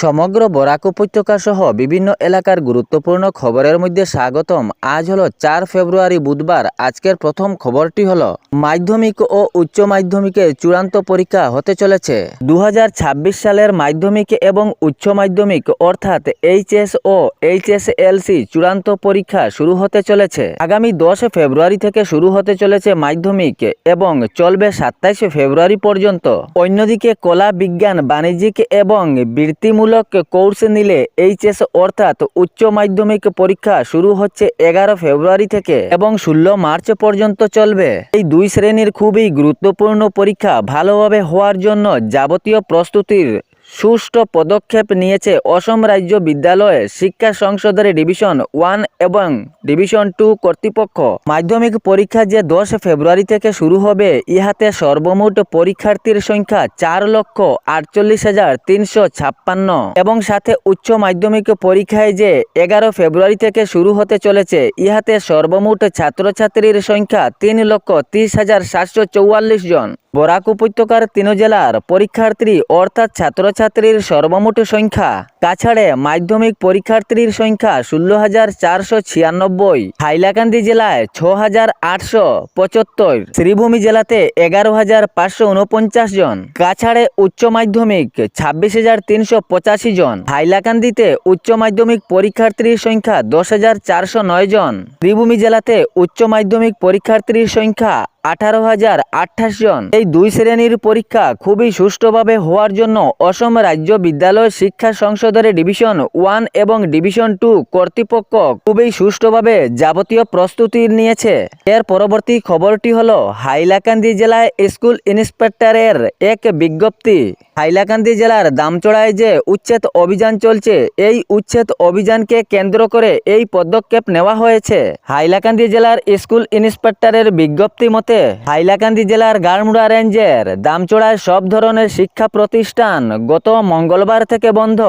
সমগ্র বরাক উপত্যকা সহ বিভিন্ন এলাকার গুরুত্বপূর্ণ খবরের মধ্যে স্বাগতম। আজ হলো 4 ফেব্রুয়ারি বুধবার। আজকের প্রথম খবরটি হলো মাধ্যমিক ও উচ্চ মাধ্যমিকের চূড়ান্ত পরীক্ষা হতে চলেছে। 2026 সালের মাধ্যমিক এবং উচ্চ মাধ্যমিক অর্থাৎ এইচএস ও এইচএসএলসি চূড়ান্ত পরীক্ষা শুরু হতে চলেছে। আগামী 10 ফেব্রুয়ারি থেকে শুরু হতে চলেছে মাধ্যমিক এবং চলবে 27 ফেব্রুয়ারি পর্যন্ত। অন্যদিকে কলা, বিজ্ঞান, বাণিজ্যিক এবং বৃত্তিমূলক কোর্স নিলে এইচএস অর্থাৎ উচ্চ মাধ্যমিক পরীক্ষা শুরু হচ্ছে 11 ফেব্রুয়ারি থেকে এবং 16 মার্চ পর্যন্ত চলবে। এই দুই শ্রেণীর খুবই গুরুত্বপূর্ণ পরীক্ষা ভালোভাবে হওয়ার জন্য যাবতীয় প্রস্তুতির সুষ্ঠু পদক্ষেপ নিয়েছে অসম রাজ্য বিদ্যালয় শিক্ষা সংসদের ডিভিশন 1 এবং ডিভিশন 2 কর্তৃপক্ষ। মাধ্যমিক পরীক্ষা যে 10 ফেব্রুয়ারি থেকে শুরু হবে, ইহাতে সর্বমোট পরীক্ষার্থীর সংখ্যা 4,48,356 এবং সাথে উচ্চ মাধ্যমিক পরীক্ষায় যে 11 ফেব্রুয়ারি থেকে শুরু হতে চলেছে, ইহাতে সর্বমোট ছাত্রছাত্রীর সংখ্যা 3,30,744 জন। বরাক উপত্যকার 3 জেলার পরীক্ষার্থী অর্থাৎ ছাত্রছাত্রীর সর্বমোট সংখ্যা কাছাড়ে মাধ্যমিক পরীক্ষার্থীর সংখ্যা 16,496, হাইলাকান্দি জেলায় 6,875, শ্রীভূমি জেলাতে 11,549 জন, কাছাড়ে উচ্চ মাধ্যমিক 26,385 জন, হাইলাকান্দিতে উচ্চ মাধ্যমিক পরীক্ষার্থীর সংখ্যা 10,409 জন, শ্রীভূমি জেলাতে উচ্চ মাধ্যমিক পরীক্ষার্থীর সংখ্যা 18,028 জন। এই দুই শ্রেণীর পরীক্ষা খুবই সুষ্ঠুভাবে হওয়ার জন্য অসম রাজ্য বিদ্যালয় শিক্ষা সংসদের ডিভিশন 1 এবং ডিভিশন 2 কর্তৃপক্ষ খুবই সুষ্ঠুভাবে যাবতীয় প্রস্তুতি নিয়েছে। এর পরবর্তী খবরটি হলো হাইলাকান্দি জেলায় স্কুল ইন্সপেক্টরের এক বিজ্ঞপ্তি। হাইলাকান্দি জেলার দামচড়ায় যে উচ্ছেদ অভিযান চলছে, এই উচ্ছেদ অভিযানকে কেন্দ্র করে এই পদক্ষেপ নেওয়া হয়েছে। হাইলাকান্দি জেলার স্কুল ইন্সপেক্টরের বিজ্ঞপ্তি মতে হাইলাকান্দি জেলার গাড়মুড়া রেঞ্জের দামচড়ায় সব ধরনের শিক্ষা প্রতিষ্ঠান গত মঙ্গলবার থেকে বন্ধ।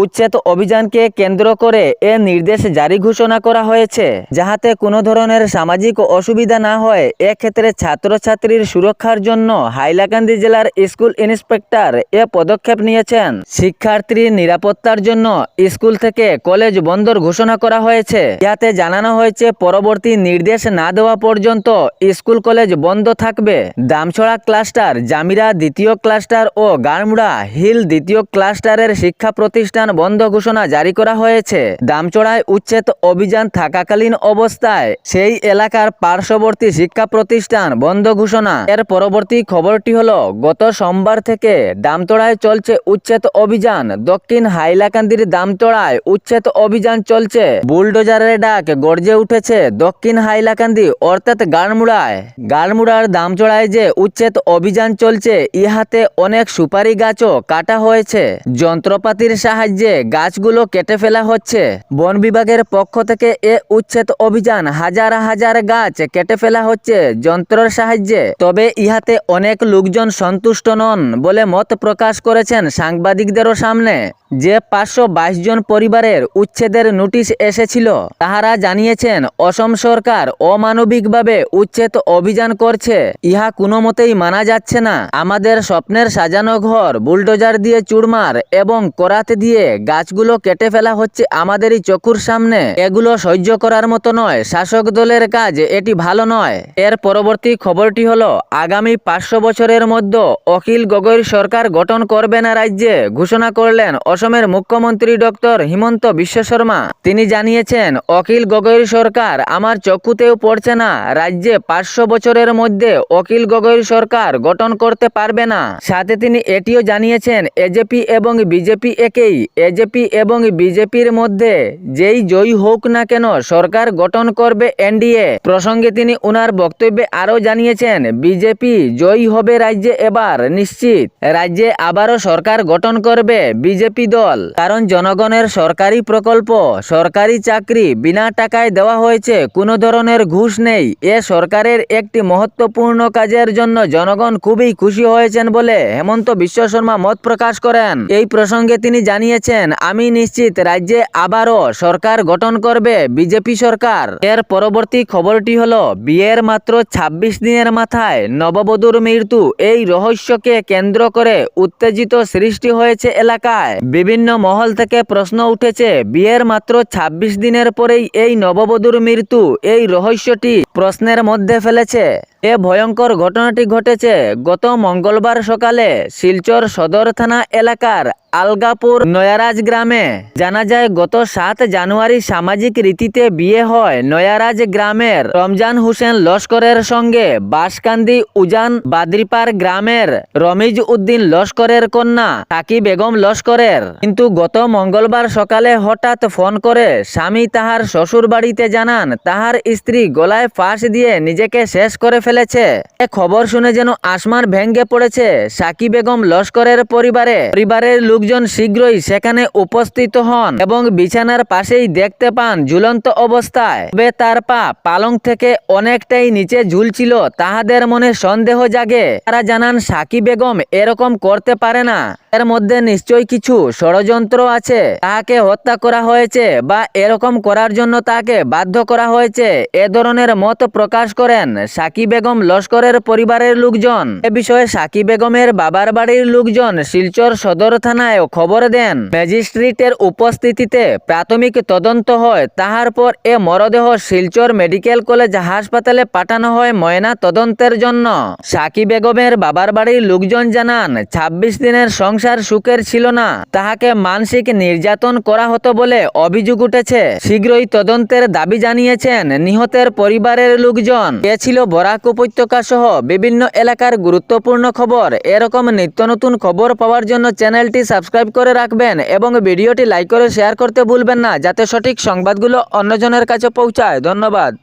উচ্ছেদ অভিযানকে কেন্দ্র করে এ নির্দেশ জারি ঘোষণা করা হয়েছে, যাহাতে কোনো ধরনের সামাজিক অসুবিধা না হয়। এক্ষেত্রে ছাত্রছাত্রীর সুরক্ষার জন্য হাইলাকান্দি জেলার স্কুল ইন্সপেক্টর এ পদক্ষেপ নিয়েছেন। শিক্ষার্থীর নিরাপত্তার জন্য স্কুল থেকে কলেজ বন্ধর ঘোষণা করা হয়েছে। ইয়াতে জানানো হয়েছে পরবর্তী নির্দেশ না দেওয়া পর্যন্ত স্কুল কলেজ বন্ধ থাকবে। দামছড়া ক্লাস্টার, জামিরা দ্বিতীয় ক্লাস্টার ও গাড়মুড়া হিল দ্বিতীয় ক্লাস্টারের শিক্ষা প্রতিষ্ঠান বন্ধ ঘোষণা জারি করা হয়েছে। দামচড়ায় উচ্ছেদ অভিযান থাকাকালীন অবস্থায় সেই এলাকার পার্শ্ববর্তী শিক্ষা প্রতিষ্ঠান বন্ধ ঘোষণা। এর পরবর্তী খবরটি হলো গত সোমবার থেকে দামচড়ায় চলছে উচ্ছেদ অভিযান। দক্ষিণ হাইলাকান্দির দামচড়ায় উচ্ছেদ অভিযান চলছে। বুলডোজারের ডাক গর্জে উঠেছে দক্ষিণ হাইলাকান্দি অর্থাৎ গাড়মুড়ায়। গাড়মুড়ার দামচড়ায় যে উচ্ছেদ অভিযান চলছে, ইহাতে অনেক সুপারি গাছও কাটা হয়েছে। যন্ত্রপাতির সাহায্যে গাছগুলো কেটে ফেলা হচ্ছে। বন বিভাগের পক্ষ থেকে এ উচ্ছেদ অভিযান হাজার হাজার গাছ কেটে ফেলা হচ্ছে যন্ত্রের সাহায্যে। তবে ইহাতে অনেক লোকজন সন্তুষ্ট নন বলে মত প্রকাশ করেছেন সাংবাদিকদেরও সামনে। যে 522 জন পরিবারের উচ্ছেদের নোটিশ এসেছিল, তাহারা জানিয়েছেন অসম সরকার অমানবিকভাবে উচ্ছেদ অভিযান করছে। ইহা কোনো মতেই মানা যাচ্ছে না। আমাদের স্বপ্নের সাজানো ঘর বুলডোজার দিয়ে চুরমার এবং করাতে দিয়ে গাছগুলো কেটে ফেলা হচ্ছে আমাদেরই চোখের সামনে। এগুলো সহ্য করার মতো নয়। শাসক দলের কাজ, এটি ভালো নয়। এর পরবর্তী খবরটি হলো আগামী 500 বছরের মধ্যে অখিল গগৈর সরকার গঠন করবে না রাজ্যে ঘোষণা করলেন অসমের মুখ্যমন্ত্রী ডক্টর হিমন্ত বিশ্ব শর্মা। তিনি জানিয়েছেন অখিল গগৈর সরকার আমার চক্ষুতেও পড়ছে না। রাজ্যে 500 বছরের মধ্যে অখিল গগৈর সরকার গঠন করতে পারবে না। সাথে তিনি এটিও জানিয়েছেন এজেপি এবং বিজেপি একই। এজেপি এবং বিজেপির মধ্যে যেই জয়ী হোক না কেন সরকার গঠন করবে এনডিএ। প্রসঙ্গে তিনি উনার বক্তব্যে আরও জানিয়েছেন বিজেপি জয়ী হবে রাজ্যে এবার নিশ্চিত। রাজ্যে আবারও সরকার গঠন করবে বিজেপি দল, কারণ জনগণের সরকারি প্রকল্প, সরকারি চাকরি বিনা টাকায় দেওয়া হয়েছে, কোনো ধরনের ঘুষ নেই। এ সরকারের একটি মহত্বপূর্ণ কাজের জন্য জনগণ খুবই খুশি হয়েছেন বলে হেমন্ত বিশ্ব শর্মা মত প্রকাশ করেন। এই প্রসঙ্গে তিনি জানিয়েছেন জানিয়েছেন, আমি নিশ্চিত রাজ্যে আবারও সরকার গঠন করবে বিজেপি সরকার। এর পরবর্তী খবরটি হলো, বিয়ের মাত্র ২৬ দিনের মাথায় নববধূর মৃত্যু। এই রহস্যকে কেন্দ্র করে উত্তেজিত সৃষ্টি হয়েছে এলাকায়। বিভিন্ন মহল থেকে প্রশ্ন উঠেছে, বিয়ের মাত্র ২৬ দিনের পরেই এই নববধূর মৃত্যু। এই রহস্যটি প্রশ্নের মধ্যে ফেলেছে। এ ভয়ঙ্কর ঘটনাটি ঘটেছে গত মঙ্গলবার সকালে শিলচর সদর থানা এলাকার আলগাপুর নয়ারাজ গ্রামে। জানা যায়, গত ৭ জানুয়ারি সামাজিক রীতিতে বিয়ে হয় নয়ারাজ গ্রামের রমজান হোসেন লস্করের সঙ্গে বাঁশকান্দি উজান বাদ্রিপাড় গ্রামের রমিজ উদ্দিন লস্করের কন্যা সাকি বেগম লস্করের। কিন্তু গত মঙ্গলবার সকালে হঠাৎ ফোন করে স্বামী তাহার শ্বশুর বাড়িতে জানান, তাহার স্ত্রী গলায় ফাঁস দিয়ে নিজেকে শেষ করে ফেলেছে। এ খবর শুনে যেন আসমান ভেঙে পড়েছে সাকি বেগম লস্করের পরিবারের লোকজন শীঘ্রই সেখানে উপস্থিত হন এবং বিছানার পাশেই দেখতে পান ঝুলন্ত অবস্থায়। তবে তার পা পালং থেকে অনেকটাই নিচে ঝুলছিল। তাহাদের মনে সন্দেহ জাগে। তারা জানান, সাকি বেগম এরকম করতে পারে না। এর মধ্যে নিশ্চয়ই কিছু ষড়যন্ত্র আছে। তাকে হত্যা করা হয়েছে বা এরকম করার জন্য তাকে বাধ্য করা হয়েছে। এ ধরনের মত প্রকাশ করেন সাকি বেগম লস্করের পরিবারের লোকজন। এ বিষয়ে সাকি বেগমের বাবার বাড়ির লোকজন শিলচর সদর থানায় খবর দেন। ম্যাজিস্ট্রেটের উপস্থিতিতে প্রাথমিক তদন্ত হয়। তাহার পর এ মরদেহ শিলচর মেডিকেল কলেজ হাসপাতালে পাঠানো হয় ময়না তদন্তের জন্য। সাকি বেগমের বাবার বাড়ির লোকজন জানান, ২৬ দিনের সংসার সুখের ছিল না। তাহাকে মানসিক নির্যাতন করা হতো বলে অভিযোগ উঠেছে। শীঘ্রই তদন্তের দাবি জানিয়েছেন নিহতের পরিবারের লোকজন। এ ছিল বরাক উপত্যকা সহ বিভিন্ন এলাকার গুরুত্বপূর্ণ খবর। এরকম নিত্য নতুন খবর পাওয়ার জন্য চ্যানেলটি সাবস্ক্রাইব করে রাখবেন এবং ভিডিওটি লাইক করে শেয়ার করতে ভুলবেন না, যাতে সঠিক সংবাদগুলো অন্যজনের কাছে পৌঁছায়। ধন্যবাদ।